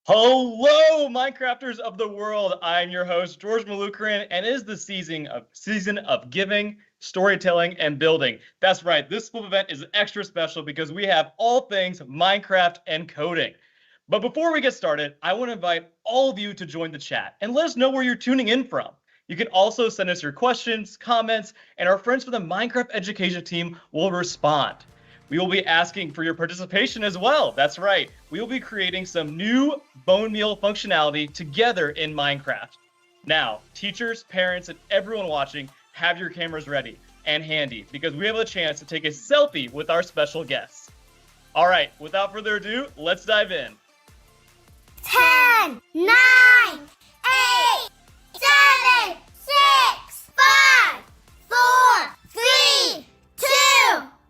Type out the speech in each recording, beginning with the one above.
Hello, Minecrafters of the world. I'm your host, George Malukaran, and it is the season of giving, storytelling, and building. That's right, this flip event is extra special because we have all things Minecraft and coding. But before we get started, I want to invite all of you to join the chat and let us know where you're tuning in from. You can also send us your questions, comments, and our friends from the Minecraft education team will respond. We will be asking for your participation as well. That's right. We will be creating some new bone meal functionality together in Minecraft. Now, teachers, parents, and everyone watching, have your cameras ready and handy because we have a chance to take a selfie with our special guests. All right, without further ado, let's dive in. 10, 9, 8, 7, 6, 5, 4, 3, 2,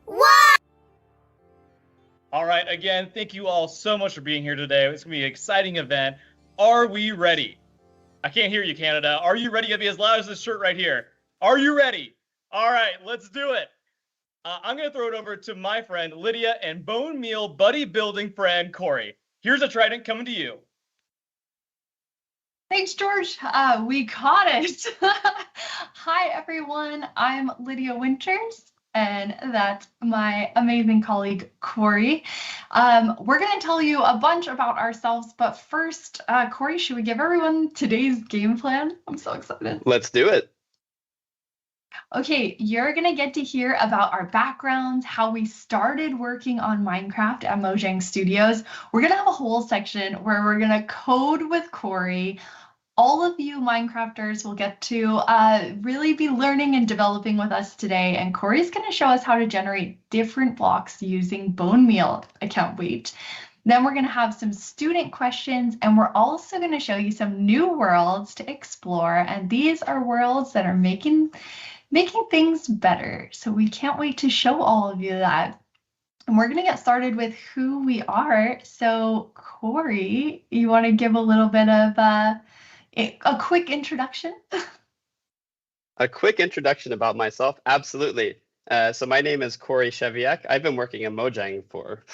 1. All right, again, thank you all so much for being here today. It's going to be an exciting event. Are we ready? I can't hear you, Canada. Are you ready? You have to be as loud as this shirt right here. Are you ready? All right, let's do it. I'm going to throw it over to my friend Lydia and bone meal buddy building friend Cory. Here's a trident coming to you. Thanks, George. We got it. Hi, everyone. I'm Lydia Winters, and that's my amazing colleague, Cory. We're going to tell you a bunch about ourselves, but first, Cory, should we give everyone today's game plan? I'm so excited. Let's do it. Okay, you're going to get to hear about our backgrounds, how we started working on Minecraft at Mojang Studios. We're going to have a whole section where we're going to code with Cory. All of you Minecrafters will get to really be learning and developing with us today. And Cory's going to show us how to generate different blocks using bone meal. I can't wait. Then we're going to have some student questions, and we're also going to show you some new worlds to explore. And these are worlds that are making things better. So we can't wait to show all of you that. And we're going to get started with who we are. So Cory, you want to give a little bit of a quick introduction? A quick introduction about myself? Absolutely. So my name is Cory Scheviak. I've been working at Mojang for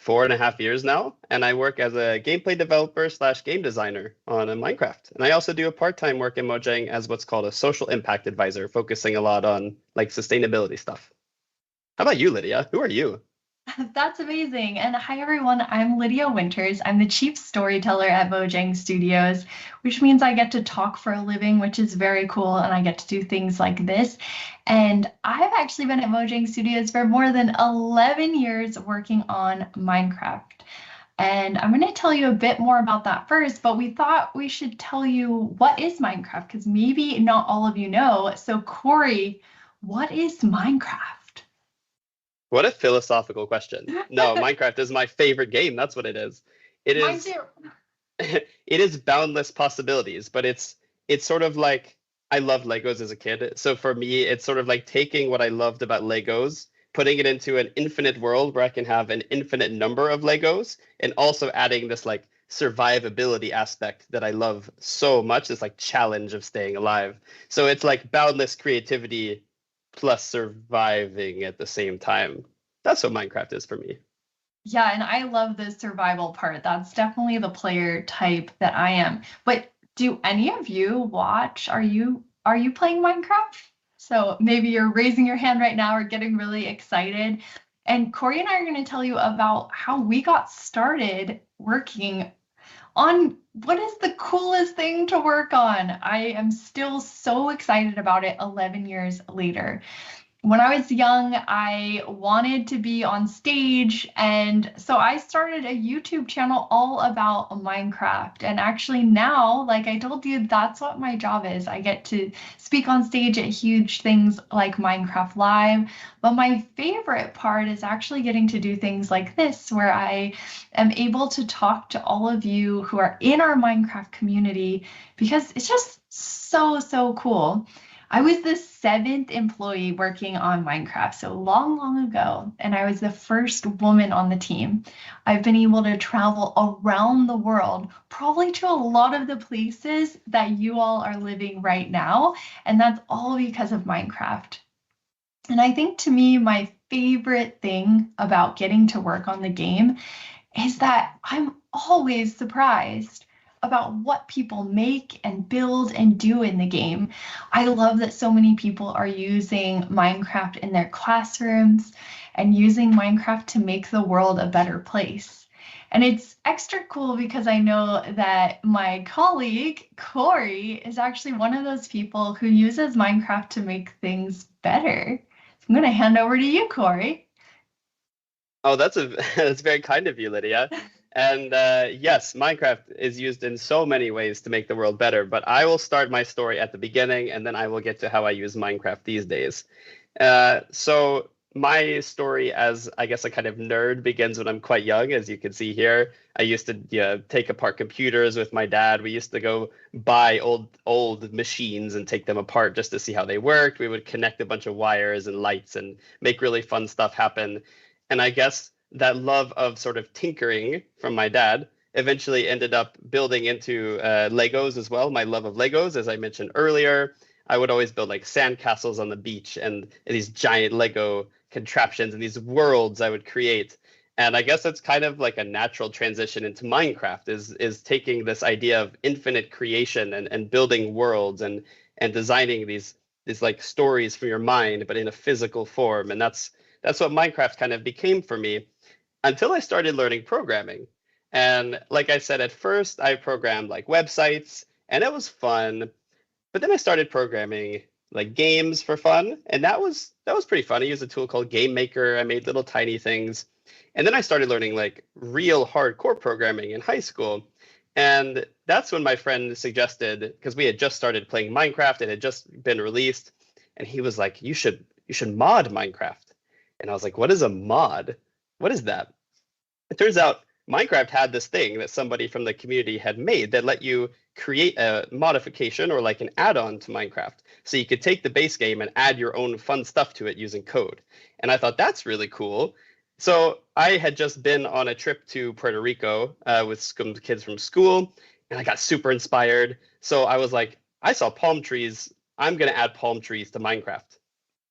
4.5 years now, and I work as a gameplay developer / game designer on Minecraft. And I also do a part-time work in Mojang as what's called a social impact advisor, focusing a lot on like sustainability stuff. How about you, Lydia? Who are you? That's amazing. And hi, everyone. I'm Lydia Winters. I'm the chief storyteller at Mojang Studios, which means I get to talk for a living, which is very cool. And I get to do things like this. And I've actually been at Mojang Studios for more than 11 years working on Minecraft. And I'm going to tell you a bit more about that first, but we thought we should tell you what is Minecraft, because maybe not all of you know. So Cory, what is Minecraft? What a philosophical question. No, Minecraft is my favorite game. That's what it is. It Mine is. too. It is boundless possibilities, but it's sort of like I loved Legos as a kid. So for me, it's sort of like taking what I loved about Legos, putting it into an infinite world where I can have an infinite number of Legos, and also adding this like survivability aspect that I love so much, this like challenge of staying alive. So it's like boundless creativity plus surviving at the same time. That's what Minecraft is for me. Yeah, and I love the survival part. That's definitely the player type that I am. But do any of you watch? Are you playing Minecraft? So maybe you're raising your hand right now or getting really excited. And Cory and I are going to tell you about how we got started working on what is the coolest thing to work on. I am still so excited about it 11 years later. When I was young, I wanted to be on stage, and so I started a YouTube channel all about Minecraft. And actually now, like I told you, that's what my job is. I get to speak on stage at huge things like Minecraft Live, but my favorite part is actually getting to do things like this, where I am able to talk to all of you who are in our Minecraft community, because it's just so cool. I was the 7th employee working on Minecraft so long ago, and I was the first woman on the team. I've been able to travel around the world, probably to a lot of the places that you all are living right now, and that's all because of Minecraft. And I think to me, my favorite thing about getting to work on the game is that I'm always surprised about what people make and build and do in the game. I love that so many people are using Minecraft in their classrooms and using Minecraft to make the world a better place. And it's extra cool because I know that my colleague, Corey, is actually one of those people who uses Minecraft to make things better. So I'm going to hand over to you, Corey. Oh, that's very kind of you, Lydia. And yes, Minecraft is used in so many ways to make the world better, but I will start my story at the beginning and then I will get to how I use Minecraft these days. So my story as, I guess, a kind of nerd begins when I'm quite young, as you can see here. I used to take apart computers with my dad. We used to go buy old machines and take them apart just to see how they worked. We would connect a bunch of wires and lights and make really fun stuff happen. And I guess that love of sort of tinkering from my dad eventually ended up building into Legos as well. My love of Legos, as I mentioned earlier, I would always build like sandcastles on the beach and these giant Lego contraptions and these worlds I would create. And I guess that's kind of like a natural transition into Minecraft is taking this idea of infinite creation and building worlds and designing these like stories from your mind, but in a physical form. And that's what Minecraft kind of became for me until I started learning programming. And like I said, at first I programmed like websites and it was fun. But then I started programming like games for fun, and that was pretty fun. I used a tool called Game Maker. I made little tiny things. And then I started learning like real hardcore programming in high school. And that's when my friend suggested, because we had just started playing Minecraft, it had just been released, and he was like, you should mod Minecraft. And I was like, what is a mod? What is that? It turns out Minecraft had this thing that somebody from the community had made that let you create a modification or like an add-on to Minecraft. So you could take the base game and add your own fun stuff to it using code. And I thought that's really cool. So I had just been on a trip to Puerto Rico with some kids from school, and I got super inspired. So I was like, I saw palm trees. I'm going to add palm trees to Minecraft.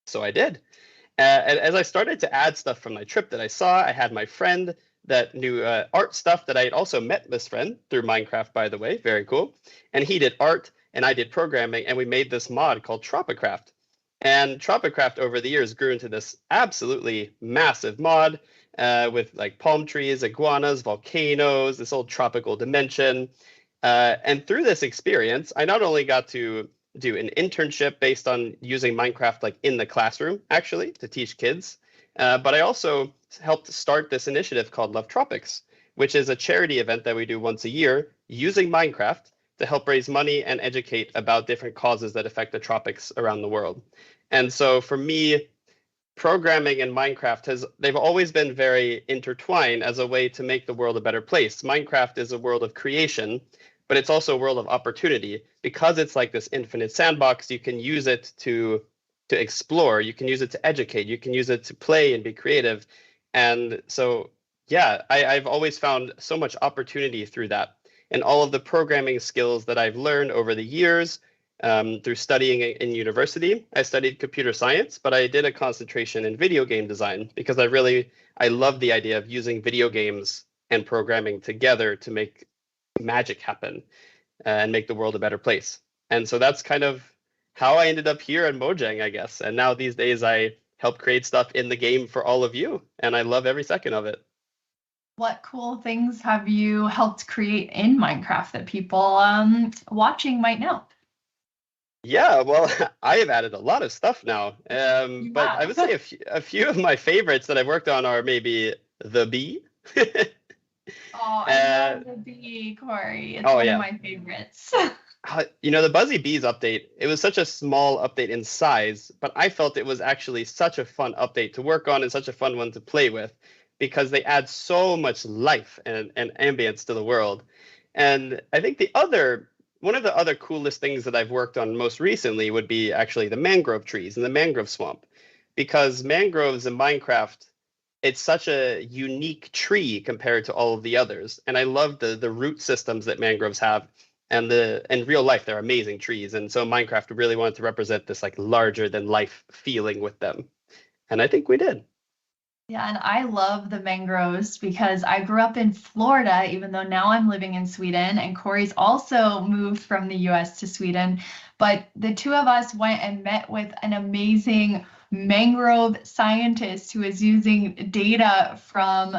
So I did. And as I started to add stuff from my trip that I saw, I had my friend that knew art stuff that I had also met this friend through Minecraft, by the way. Very cool. And he did art and I did programming, and we made this mod called Tropicraft. And Tropicraft over the years grew into this absolutely massive mod with like palm trees, iguanas, volcanoes, this old tropical dimension. And through this experience, I not only got to do an internship based on using Minecraft like in the classroom, actually, to teach kids, but I also helped start this initiative called Love Tropics, which is a charity event that we do once a year using Minecraft to help raise money and educate about different causes that affect the tropics around the world. And so for me, programming and Minecraft they've always been very intertwined as a way to make the world a better place. Minecraft is a world of creation, but it's also a world of opportunity. Because it's like this infinite sandbox, you can use it to explore, you can use it to educate, you can use it to play and be creative. And so, yeah, I've always found so much opportunity through that. And all of the programming skills that I've learned over the years through studying in university. I studied computer science, but I did a concentration in video game design because I love the idea of using video games and programming together to make magic happen and make the world a better place. And so that's kind of how I ended up here at Mojang, I guess. And now these days I help create stuff in the game for all of you, and I love every second of it. What cool things have you helped create in Minecraft that people watching might know? Yeah, well, I have added a lot of stuff now, but I would say a few of my favorites that I've worked on are maybe the bee. Oh, I love the bee, Corey. It's one of my favorites. The Buzzy Bees update, it was such a small update in size, but I felt it was actually such a fun update to work on and such a fun one to play with because they add so much life and ambience to the world. And I think one of the other coolest things that I've worked on most recently would be actually the mangrove trees and the mangrove swamp, because mangroves in Minecraft, it's such a unique tree compared to all of the others. And I love the root systems that mangroves have. And in real life, they're amazing trees. And so Minecraft really wanted to represent this like larger than life feeling with them. And I think we did. Yeah, and I love the mangroves because I grew up in Florida, even though now I'm living in Sweden, and Cory's also moved from the US to Sweden. But the two of us went and met with an amazing mangrove scientist who is using data from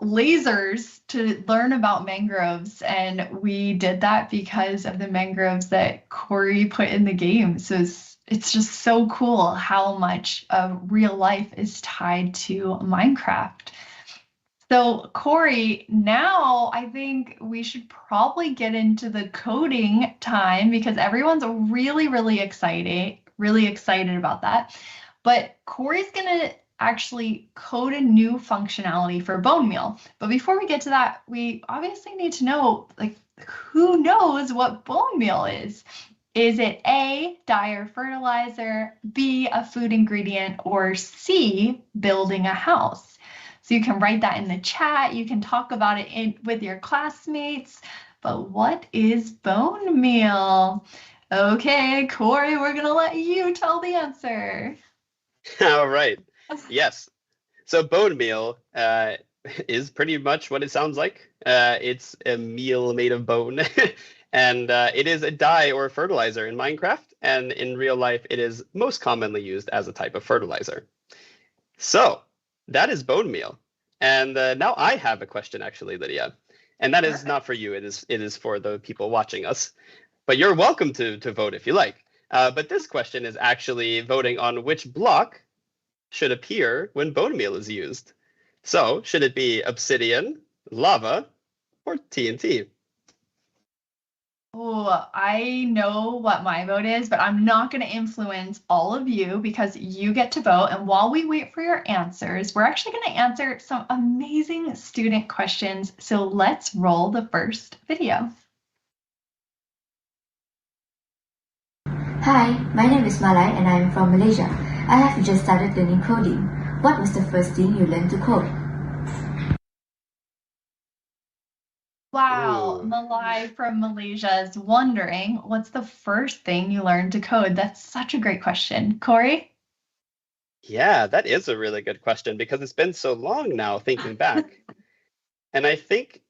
lasers to learn about mangroves. And we did that because of the mangroves that Cory put in the game. So it's just so cool how much of real life is tied to Minecraft. So Cory, now I think we should probably get into the coding time because everyone's really excited about that. But Cory's gonna actually code a new functionality for bone meal. But before we get to that, we obviously need to know, like, who knows what bone meal is? Is it A, dye or fertilizer, B, a food ingredient, or C, building a house? So you can write that in the chat. You can talk about it with your classmates. But what is bone meal? Okay, Cory, we're going to let you tell the answer. All right. Yes. So bone meal is pretty much what it sounds like. It's a meal made of bone. And it is a dye or fertilizer in Minecraft. And in real life, it is most commonly used as a type of fertilizer. So that is bone meal. And now I have a question, actually, Lydia. And that is not for you. It is for the people watching us. But you're welcome to vote if you like. But this question is actually voting on which block should appear when bone meal is used. So should it be obsidian, lava, or TNT? Oh, I know what my vote is, but I'm not going to influence all of you because you get to vote. And while we wait for your answers, we're actually going to answer some amazing student questions. So let's roll the first video. Hi, my name is Malai and I am from Malaysia. I have just started learning coding. What was the first thing you learned to code? Wow, Ooh. Malai from Malaysia is wondering, what's the first thing you learned to code? That's such a great question. Cory? Yeah, that is a really good question because it's been so long now thinking back. And I think,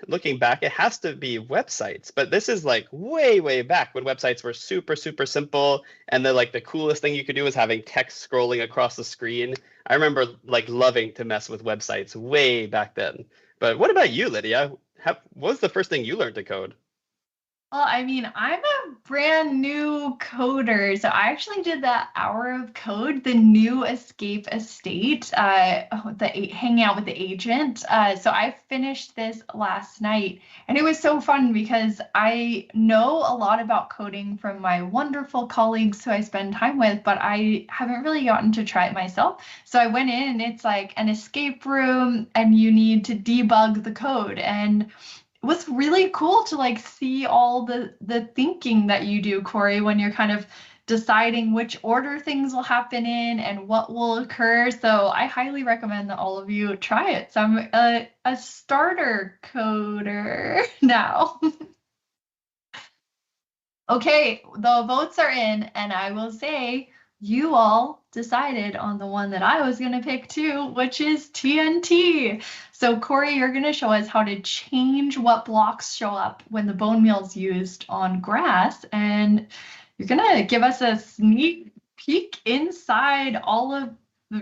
looking back, it has to be websites. But this is like way back when websites were super simple. And the coolest thing you could do was having text scrolling across the screen. I remember loving to mess with websites way back then. But what about you, Lydia? What was the first thing you learned to code? Well, I mean, I'm a brand new coder, so I actually did that hour of code, the new Escape Estate, hanging out with the agent. So I finished this last night, and it was so fun because I know a lot about coding from my wonderful colleagues who I spend time with, but I haven't really gotten to try it myself. So I went in, and it's like an escape room, and you need to debug the code, and it was really cool to see all the thinking that you do, Cory, when you're kind of deciding which order things will happen in and what will occur. So I highly recommend that all of you try it. So I'm a starter coder now. Okay, the votes are in, and I will say you all decided on the one that I was going to pick too, which is TNT. So Cory, you're going to show us how to change what blocks show up when the bone meal is used on grass, and you're going to give us a sneak peek inside all of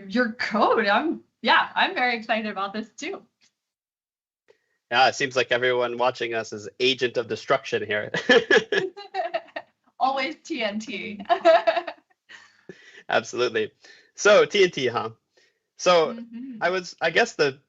your code. I'm very excited about this too. Yeah, it seems like everyone watching us is agent of destruction here. Always TNT. Absolutely. So TNT, huh? So I guess the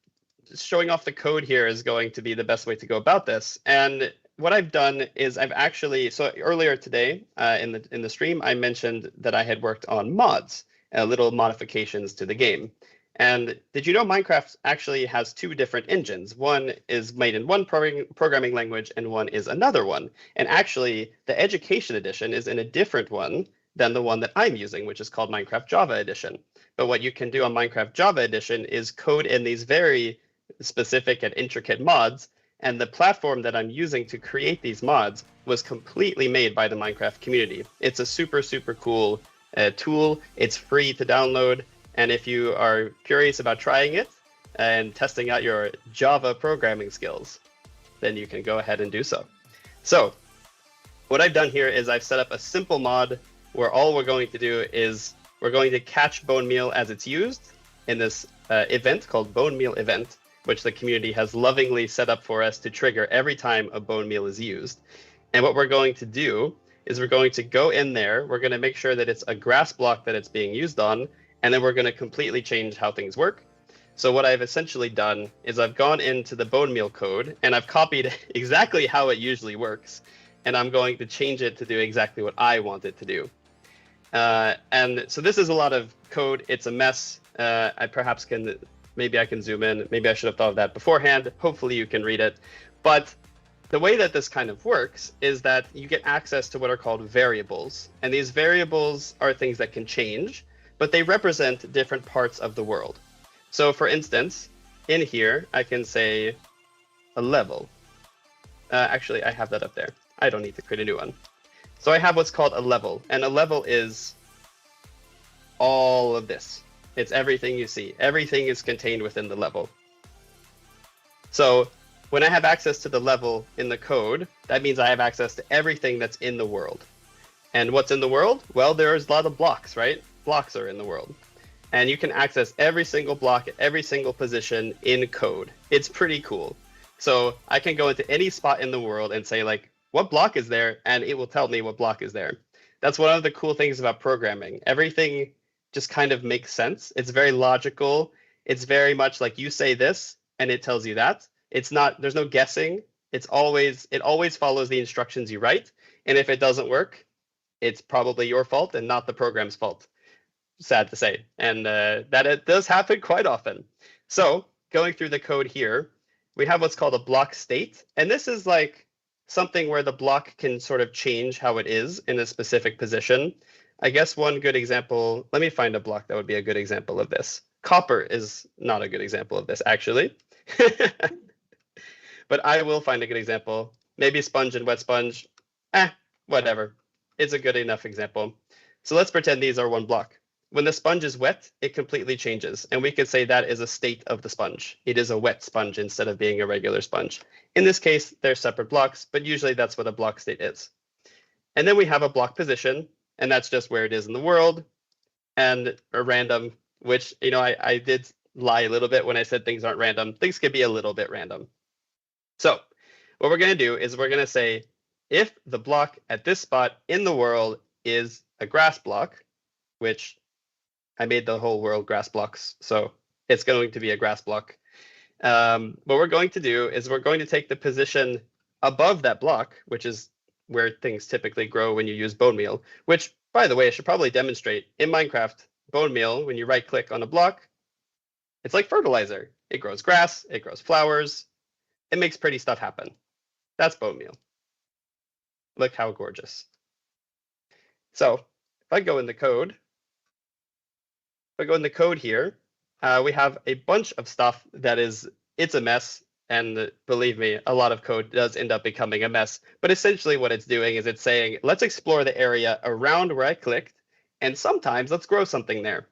showing off the code here is going to be the best way to go about this. And what I've done is I've actually, so earlier today in the stream, I mentioned that I had worked on mods, little modifications to the game. And did you know Minecraft actually has two different engines? One is made in one programming language and one is another one. And actually the education edition is in a different one than the one that I'm using, which is called Minecraft Java Edition. But what you can do on Minecraft Java Edition is code in these very specific and intricate mods. And the platform that I'm using to create these mods was completely made by the Minecraft community. It's a super cool tool. It's free to download. And if you are curious about trying it and testing out your Java programming skills, then you can go ahead and do so. So what I've done here is I've set up a simple mod where all we're going to do is we're going to catch bone meal as it's used in this event called bone meal event, which the community has lovingly set up for us to trigger every time a bone meal is used. And what we're going to do is we're going to go in there, we're going to make sure that it's a grass block that it's being used on, and then we're going to completely change how things work. So what I've essentially done is I've gone into the bone meal code and I've copied exactly how it usually works, and I'm going to change it to do exactly what I want it to do. And so this is a lot of code. It's a mess. Maybe I can zoom in. Maybe I should have thought of that beforehand. Hopefully you can read it. But the way that this kind of works is that you get access to what are called variables. And these variables are things that can change, but they represent different parts of the world. So for instance, in here, I can say a level. Actually, I have that up there. I don't need to create a new one. So I have what's called a level, and a level is all of this. It's everything you see. Everything is contained within the level. So when I have access to the level in the code, that means I have access to everything that's in the world. And what's in the world? Well, there's a lot of blocks, right? Blocks are in the world. And you can access every single block at every single position in code. It's pretty cool. So I can go into any spot in the world and say, like, what block is there? And it will tell me what block is there. That's one of the cool things about programming. Everything just kind of makes sense. It's very logical. It's very much like you say this and it tells you that. It's not, there's no guessing. It always follows the instructions you write. And if it doesn't work, it's probably your fault and not the program's fault. Sad to say. And that it does happen quite often. So going through the code here, we have what's called a block state. And this is like something where the block can sort of change how it is in a specific position. I guess one good example, let me find a block that would be a good example of this. Copper is not a good example of this, actually. But I will find a good example. Maybe sponge and wet sponge. Whatever. It's a good enough example. So let's pretend these are one block. When the sponge is wet, it completely changes. And we could say that is a state of the sponge. It is a wet sponge instead of being a regular sponge. In this case, they're separate blocks, but usually that's what a block state is. And then we have a block position, and that's just where it is in the world, and a random, which, you know, I did lie a little bit when I said things aren't random. Things could be a little bit random. So what we're going to do is we're going to say, if the block at this spot in the world is a grass block, which I made the whole world grass blocks, so it's going to be a grass block. What we're going to do is we're going to take the position above that block, which is where things typically grow when you use bone meal, which, by the way, I should probably demonstrate. In Minecraft, bone meal, when you right-click on a block, it's like fertilizer. It grows grass, it grows flowers, it makes pretty stuff happen. That's bone meal. Look how gorgeous. So if I go in the code, here, we have a bunch of stuff that it's a mess. And believe me, a lot of code does end up becoming a mess. But essentially what it's doing is it's saying, let's explore the area around where I clicked. And sometimes let's grow something there.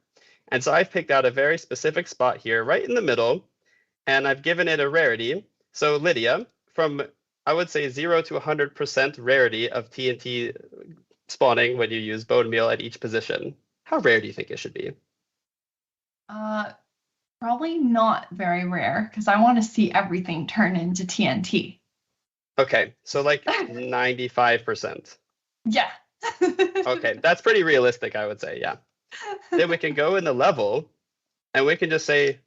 And so I've picked out a very specific spot here right in the middle. And I've given it a rarity. So Lydia, from, I would say, 0 to 100% rarity of TNT spawning when you use bone meal at each position, how rare do you think it should be? Probably not very rare, because I want to see everything turn into TNT. Okay, so like 95%. Yeah. Okay, that's pretty realistic, I would say, yeah. Then we can go in the level, and we can just say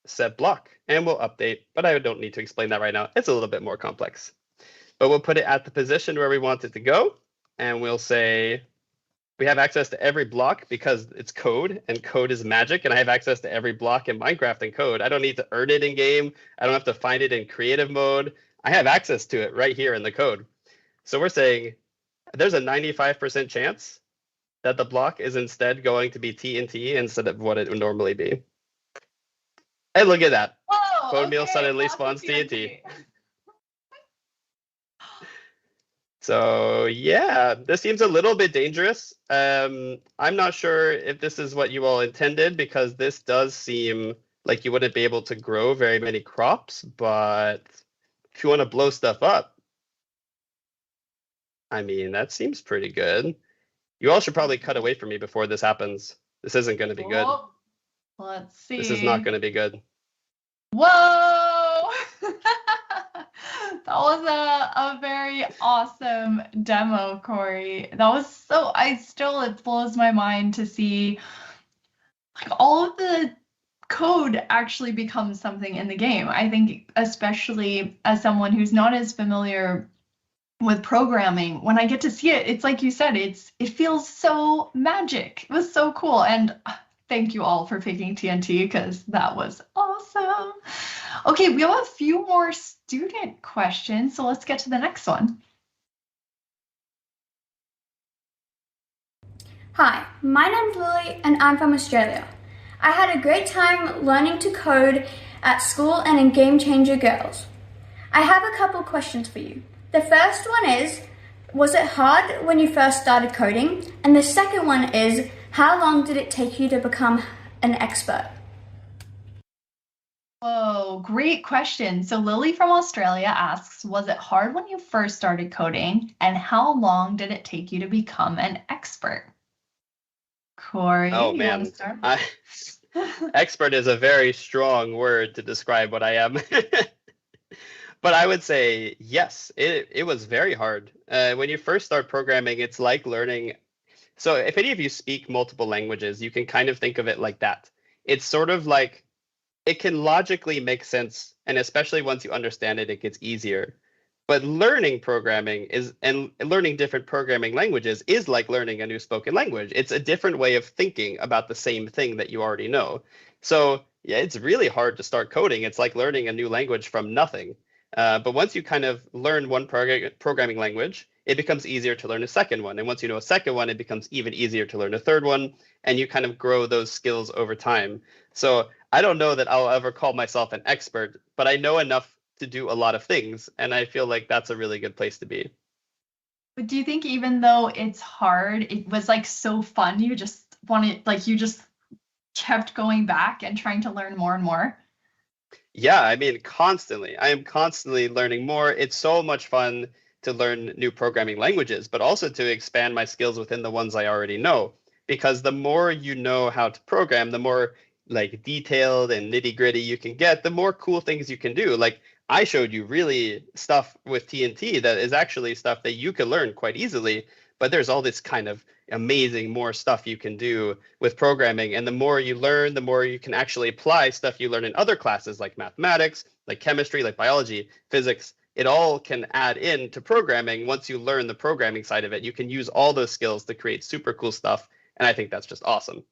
set block, and we'll update, but I don't need to explain that right now. It's a little bit more complex. But we'll put it at the position where we want it to go, and we'll say we have access to every block because it's code, and code is magic, and I have access to every block in Minecraft and code. I don't need to earn it in game. I don't have to find it in creative mode. I have access to it right here in the code. So we're saying there's a 95% chance that the block is instead going to be TNT instead of what it would normally be. And look at that. Whoa, Bone meal suddenly block spawns TNT. So yeah, this seems a little bit dangerous. I'm not sure if this is what you all intended, because this does seem like you wouldn't be able to grow very many crops, but if you want to blow stuff up, I mean, that seems pretty good. You all should probably cut away from me before this happens. This isn't going to be good. Oh, let's see. This is not going to be good. Whoa! That was a very awesome demo, Cory. That was so, it blows my mind to see like all of the code actually becomes something in the game. I think especially as someone who's not as familiar with programming, when I get to see it, it's like you said, it feels so magic. It was so cool. And thank you all for picking TNT, because that was awesome. Okay, we have a few more student questions, so let's get to the next one. Hi, my name's Lily and I'm from Australia. I had a great time learning to code at school and in Game Changer Girls. I have a couple questions for you. The first one is, was it hard when you first started coding? And the second one is, how long did it take you to become an expert? Oh, great question. So Lily from Australia asks, was it hard when you first started coding? And how long did it take you to become an expert? Cory, Oh you want man, to start? expert is a very strong word to describe what I am. But I would say yes, it was very hard. When you first start programming, it's like learning. So if any of you speak multiple languages, you can kind of think of it like that. It's sort of like, it can logically make sense, and especially once you understand it, it gets easier. But learning programming and learning different programming languages is like learning a new spoken language. It's a different way of thinking about the same thing that you already know. So yeah, it's really hard to start coding. It's like learning a new language from nothing. But once you kind of learn one programming language, it becomes easier to learn a second one. And once you know a second one, it becomes even easier to learn a third one. And you kind of grow those skills over time. So I don't know that I'll ever call myself an expert, but I know enough to do a lot of things. And I feel like that's a really good place to be. But do you think even though it's hard, it was like so fun, you just kept going back and trying to learn more and more? Yeah, I mean, constantly. I am constantly learning more. It's so much fun to learn new programming languages, but also to expand my skills within the ones I already know. Because the more you know how to program, the more like detailed and nitty-gritty you can get, the more cool things you can do. Like I showed you really stuff with TNT that is actually stuff that you can learn quite easily, but there's all this kind of amazing more stuff you can do with programming. And the more you learn, the more you can actually apply stuff you learn in other classes like mathematics, like chemistry, like biology, physics. It all can add in to programming. Once you learn the programming side of it, you can use all those skills to create super cool stuff. And I think that's just awesome.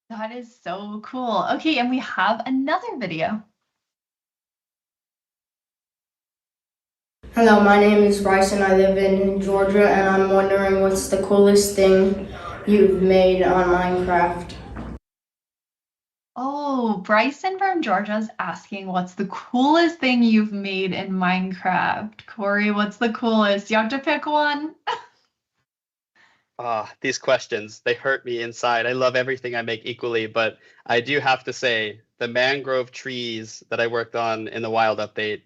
That is so cool. Okay, and we have another video. Hello, my name is Bryce and I live in Georgia, and I'm wondering what's the coolest thing you've made on Minecraft? Oh, Bryson from Georgia is asking what's the coolest thing you've made in Minecraft. Cory, what's the coolest? You have to pick one. These questions, they hurt me inside. I love everything I make equally, but I do have to say the mangrove trees that I worked on in the wild update,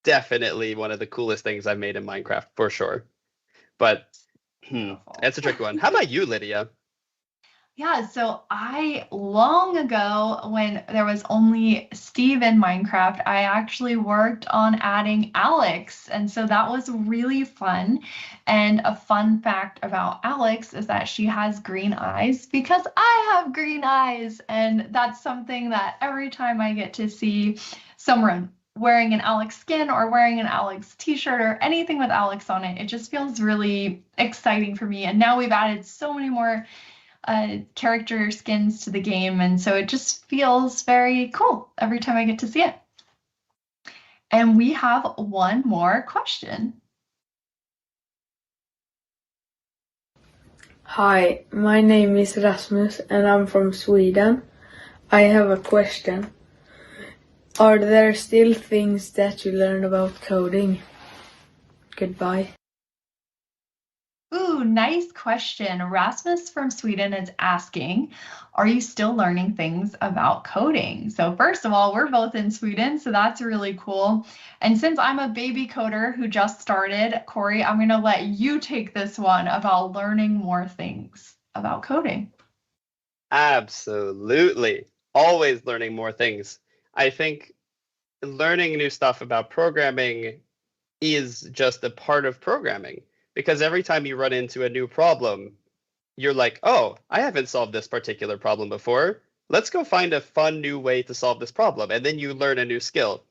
definitely one of the coolest things I've made in Minecraft for sure. But that's a tricky one. How about you, Lydia? Yeah, so long ago, when there was only Steve in Minecraft, I actually worked on adding Alex. And so that was really fun. And a fun fact about Alex is that she has green eyes because I have green eyes. And that's something that every time I get to see someone wearing an Alex skin or wearing an Alex t-shirt or anything with Alex on it, it just feels really exciting for me. And now we've added so many more character skins to the game, and so it just feels very cool every time I get to see it. And we have one more question. Hi, my name is Rasmus and I'm from Sweden. I have a question. Are there still things that you learn about coding? Goodbye. Ooh, nice question. Rasmus from Sweden is asking, are you still learning things about coding? So first of all, we're both in Sweden, so that's really cool. And since I'm a baby coder who just started, Cory, I'm going to let you take this one about learning more things about coding. Absolutely. Always learning more things. I think learning new stuff about programming is just a part of programming, because every time you run into a new problem, you're like, oh, I haven't solved this particular problem before. Let's go find a fun new way to solve this problem. And then you learn a new skill.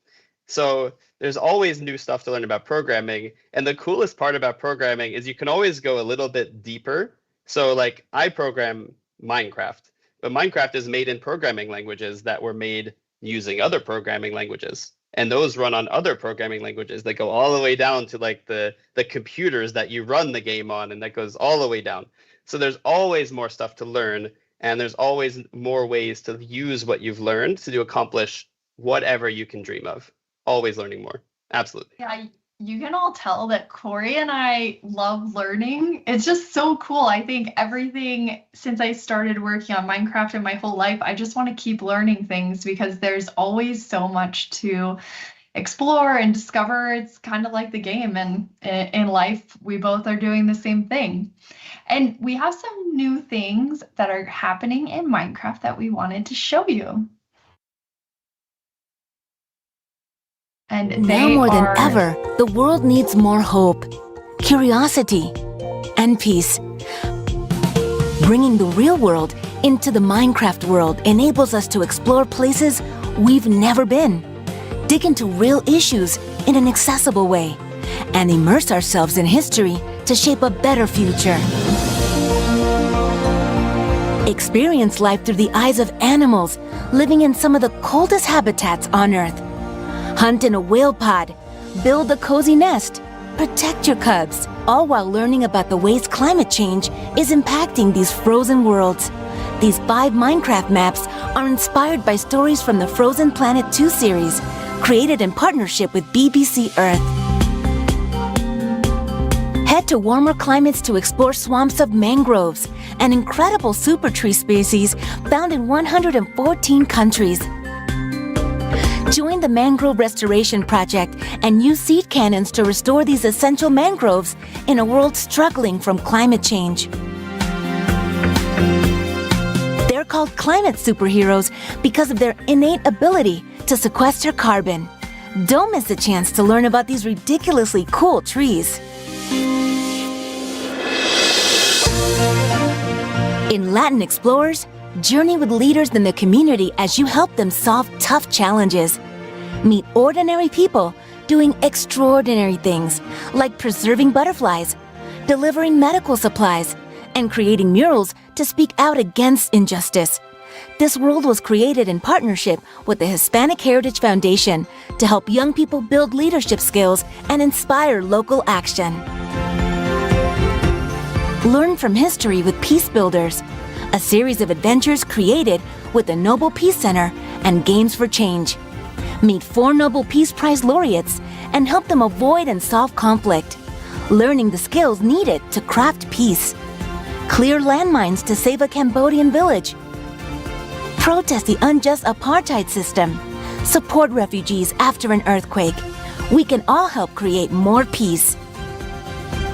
So there's always new stuff to learn about programming. And the coolest part about programming is you can always go a little bit deeper. So like I program Minecraft, but Minecraft is made in programming languages that were made using other programming languages. And those run on other programming languages that go all the way down to like the computers that you run the game on, and that goes all the way down. So there's always more stuff to learn, and there's always more ways to use what you've learned to accomplish whatever you can dream of. Always learning more. Absolutely. Yeah, you can all tell that Cory and I love learning. It's just so cool. I think everything since I started working on Minecraft in my whole life, I just want to keep learning things because there's always so much to explore and discover. It's kind of like the game, and in life, we both are doing the same thing. And we have some new things that are happening in Minecraft that we wanted to show you. And now more than ever, the world needs more hope, curiosity, and peace. Bringing the real world into the Minecraft world enables us to explore places we've never been, dig into real issues in an accessible way, and immerse ourselves in history to shape a better future. Experience life through the eyes of animals living in some of the coldest habitats on Earth. Hunt in a whale pod, build a cozy nest, protect your cubs, all while learning about the ways climate change is impacting these frozen worlds. These 5 Minecraft maps are inspired by stories from the Frozen Planet 2 series, created in partnership with BBC Earth. Head to warmer climates to explore swamps of mangroves, an incredible super tree species found in 114 countries. Join the Mangrove Restoration Project and use seed cannons to restore these essential mangroves in a world struggling from climate change. They're called climate superheroes because of their innate ability to sequester carbon. Don't miss a chance to learn about these ridiculously cool trees. In Latin Explorers, journey with leaders in the community as you help them solve tough challenges. Meet ordinary people doing extraordinary things, like preserving butterflies, delivering medical supplies, and creating murals to speak out against injustice. This world was created in partnership with the Hispanic Heritage Foundation to help young people build leadership skills and inspire local action. Learn from history with Peace Builders, a series of adventures created with the Nobel Peace Center and Games for Change. Meet 4 Nobel Peace Prize laureates and help them avoid and solve conflict, learning the skills needed to craft peace. Clear landmines to save a Cambodian village. Protest the unjust apartheid system. Support refugees after an earthquake. We can all help create more peace.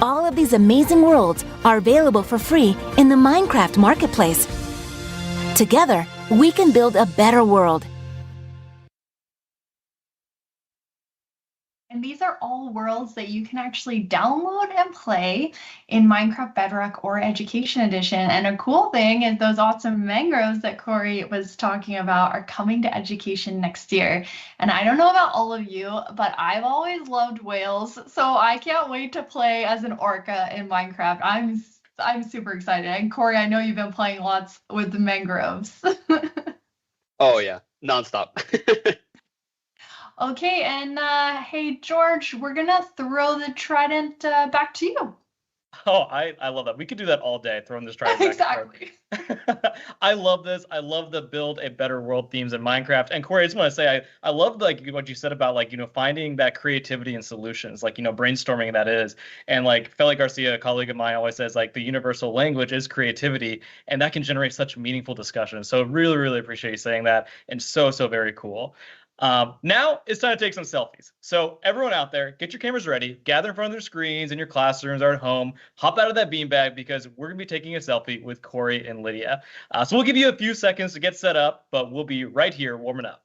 All of these amazing worlds are available for free in the Minecraft Marketplace. Together, we can build a better world. And these are all worlds that you can actually download and play in Minecraft Bedrock or Education Edition. And a cool thing is those awesome mangroves that Cory was talking about are coming to Education next year. And I don't know about all of you, but I've always loved whales, so I can't wait to play as an orca in Minecraft. I'm super excited. And Cory, I know you've been playing lots with the mangroves. Oh yeah, nonstop. Okay, and hey, George, we're gonna throw the trident back to you. Oh, I love that. We could do that all day, throwing this try Exactly. I love this. I love the build a better world themes in Minecraft. And Cory, I just want to say I love like what you said about like, finding that creativity and solutions, like, brainstorming that is. And like Feli Garcia, a colleague of mine, always says like the universal language is creativity, and that can generate such meaningful discussion. So really, really appreciate you saying that. And so very cool. Now it's time to take some selfies. So everyone out there, get your cameras ready, gather in front of their screens in your classrooms or at home, hop out of that beanbag because we're going to be taking a selfie with Cory and Lydia. So we'll give you a few seconds to get set up, but we'll be right here warming up.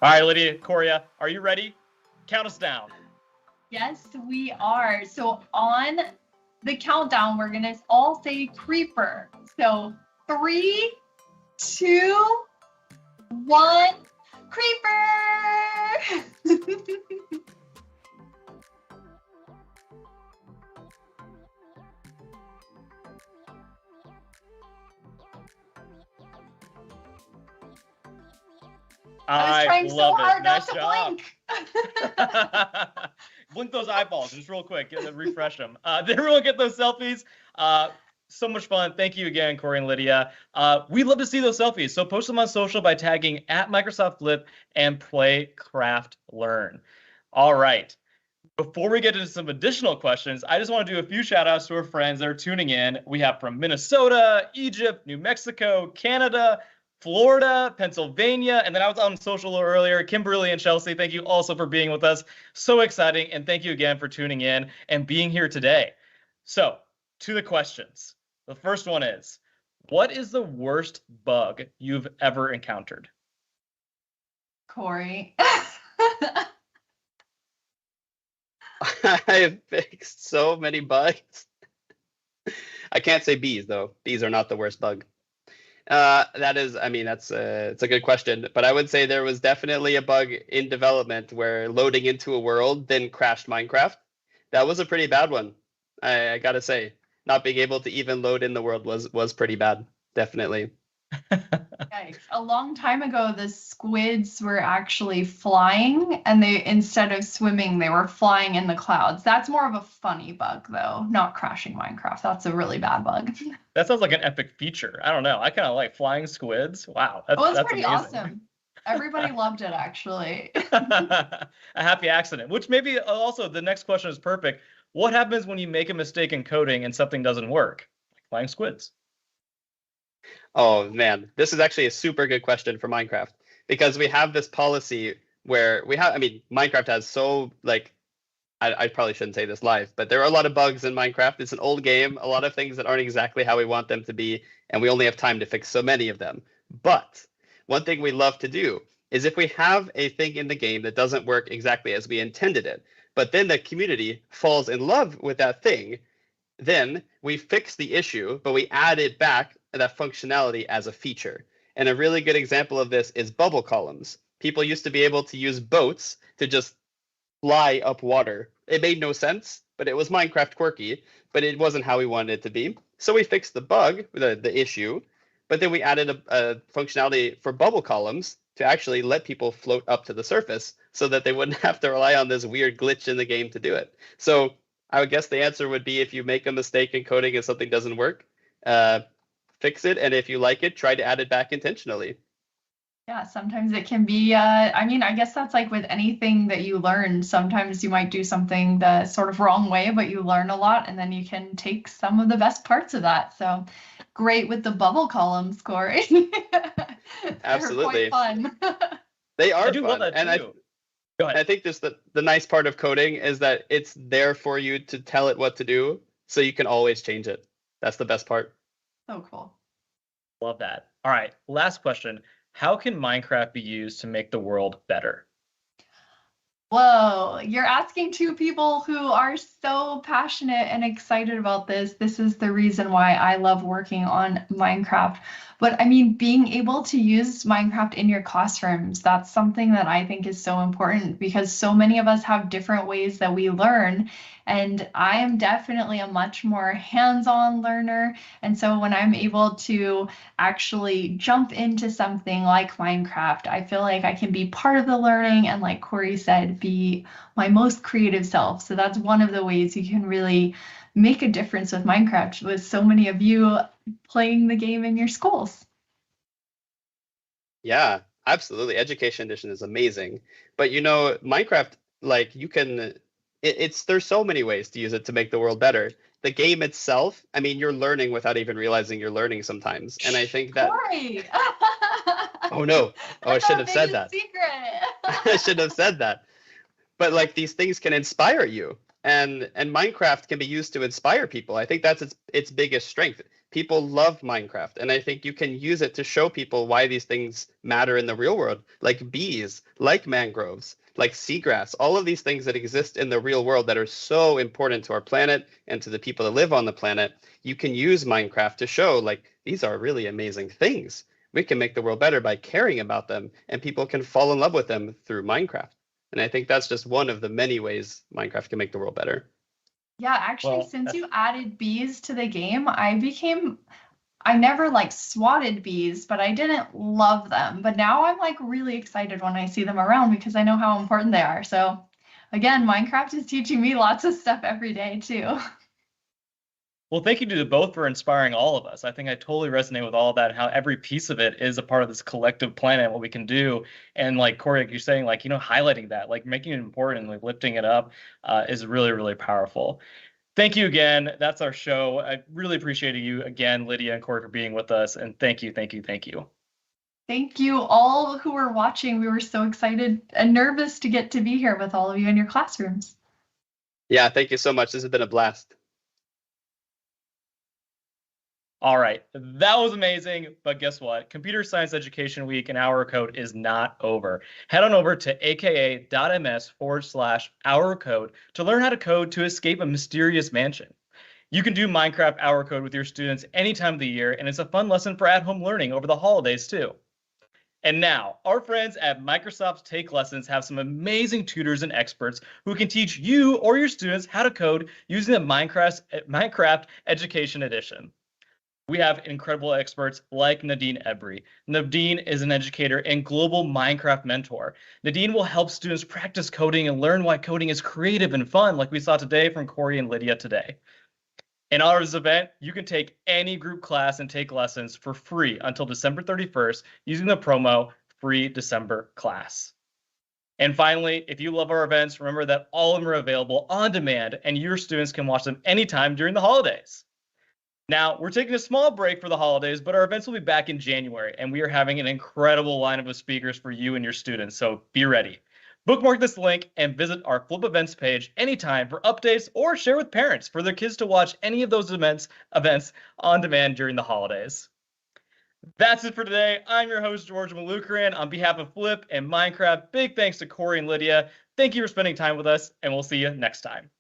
All right, Lydia, Coria, are you ready? Count us down. Yes, we are. So on the countdown, we're gonna all say creeper. So 3, 2, 1, creeper! I was trying so hard not to blink. Blink those eyeballs just real quick. Refresh them. Did everyone get those selfies? So much fun. Thank you again, Cory and Lydia. We'd love to see those selfies. So post them on social by tagging @Microsoft Flip and Play Craft Learn. All right. Before we get into some additional questions, I just want to do a few shout outs to our friends that are tuning in. We have from Minnesota, Egypt, New Mexico, Canada, Florida, Pennsylvania, and then I was on social earlier, Kimberly and Chelsea. Thank you also for being with us. So exciting, and thank you again for tuning in and being here today. So, to the questions. The first one is, what is the worst bug you've ever encountered? Cory. I've fixed so many bugs. I can't say bees, though. Bees are not the worst bug. It's a good question, but I would say there was definitely a bug in development where loading into a world then crashed Minecraft. That was a pretty bad one. I gotta say, not being able to even load in the world was pretty bad, definitely. Yikes. A long time ago, the squids were actually flying, and they, instead of swimming, they were flying in the clouds. That's more of a funny bug, though, not crashing Minecraft. That's a really bad bug. That sounds like an epic feature. I don't know. I kind of like flying squids. Wow. That's pretty amazing. awesome. Everybody loved it, actually. A happy accident, which maybe also the next question is perfect. What happens when you make a mistake in coding and something doesn't work? Like flying squids. Oh man, this is actually a super good question for Minecraft because we have this policy where Minecraft has I probably shouldn't say this live, but there are a lot of bugs in Minecraft. It's an old game, a lot of things that aren't exactly how we want them to be, and we only have time to fix so many of them. But one thing we love to do is if we have a thing in the game that doesn't work exactly as we intended it, but then the community falls in love with that thing, then we fix the issue, but we add it back, that functionality, as a feature. And a really good example of this is bubble columns. People used to be able to use boats to just fly up water. It made no sense, but it was Minecraft quirky, but it wasn't how we wanted it to be. So we fixed the bug, the issue, but then we added a functionality for bubble columns to actually let people float up to the surface so that they wouldn't have to rely on this weird glitch in the game to do it. So I would guess the answer would be if you make a mistake in coding and something doesn't work, fix it, and if you like it, try to add it back intentionally. Yeah, sometimes it can be, I guess that's like with anything that you learn. Sometimes you might do something the sort of wrong way, but you learn a lot, and then you can take some of the best parts of that. So great with the bubble columns, Cory. Absolutely. They're quite fun. They are I do fun. love that too. And I think just the nice part of coding is that it's there for you to tell it what to do, so you can always change it. That's the best part. So cool. Love that. All right, last question. How can Minecraft be used to make the world better? Whoa, you're asking two people who are so passionate and excited about this. This is the reason why I love working on Minecraft. But I mean, being able to use Minecraft in your classrooms, that's something that I think is so important because so many of us have different ways that we learn. And I am definitely a much more hands-on learner. And so when I'm able to actually jump into something like Minecraft, I feel like I can be part of the learning and, like Cory said, be my most creative self. So that's one of the ways you can really make a difference with Minecraft, with so many of you playing the game in your schools. Yeah, absolutely. Education Edition is amazing. But Minecraft, like you can it's there's so many ways to use it to make the world better. The game itself, I mean, you're learning without even realizing you're learning sometimes. And I think that Cory! Oh no. Oh, I shouldn't have said that. Secret. I shouldn't have said that. But like these things can inspire you. And Minecraft can be used to inspire people. I think that's its biggest strength. People love Minecraft, and I think you can use it to show people why these things matter in the real world, like bees, like mangroves, like seagrass, all of these things that exist in the real world that are so important to our planet and to the people that live on the planet. You can use Minecraft to show like these are really amazing things. We can make the world better by caring about them, and people can fall in love with them through Minecraft. And I think that's just one of the many ways Minecraft can make the world better. Yeah, actually, since you added bees to the game, I never like swatted bees, but I didn't love them. But now I'm like really excited when I see them around because I know how important they are. So again, Minecraft is teaching me lots of stuff every day too. Well, thank you to both for inspiring all of us. I think I totally resonate with all of that and how every piece of it is a part of this collective planet, what we can do. And like Cory, like you're saying, like, highlighting that, like making it important, like lifting it up is really, really powerful. Thank you again. That's our show. I really appreciate you again, Lydia and Cory, for being with us. And thank you, thank you, thank you. Thank you all who were watching. We were so excited and nervous to get to be here with all of you in your classrooms. Yeah, thank you so much. This has been a blast. All right, that was amazing, but guess what? Computer Science Education Week and Hour Code is not over. Head on over to aka.ms/Hour Code to learn how to code to escape a mysterious mansion. You can do Minecraft Hour Code with your students any time of the year, and it's a fun lesson for at-home learning over the holidays too. And now, our friends at Microsoft Take Lessons have some amazing tutors and experts who can teach you or your students how to code using the Minecraft Education Edition. We have incredible experts like Nadine Ebry. Nadine is an educator and global Minecraft mentor. Nadine will help students practice coding and learn why coding is creative and fun, like we saw today from Cory and Lydia today. In honor of this event, you can take any group class and take lessons for free until December 31st using the promo Free December Class. And finally, if you love our events, remember that all of them are available on demand and your students can watch them anytime during the holidays. Now, we're taking a small break for the holidays, but our events will be back in January, and we are having an incredible lineup of speakers for you and your students, so be ready. Bookmark this link and visit our Flip Events page anytime for updates or share with parents for their kids to watch any of those events on demand during the holidays. That's it for today. I'm your host, George Malukran. On behalf of Flip and Minecraft, big thanks to Cory and Lydia. Thank you for spending time with us, and we'll see you next time.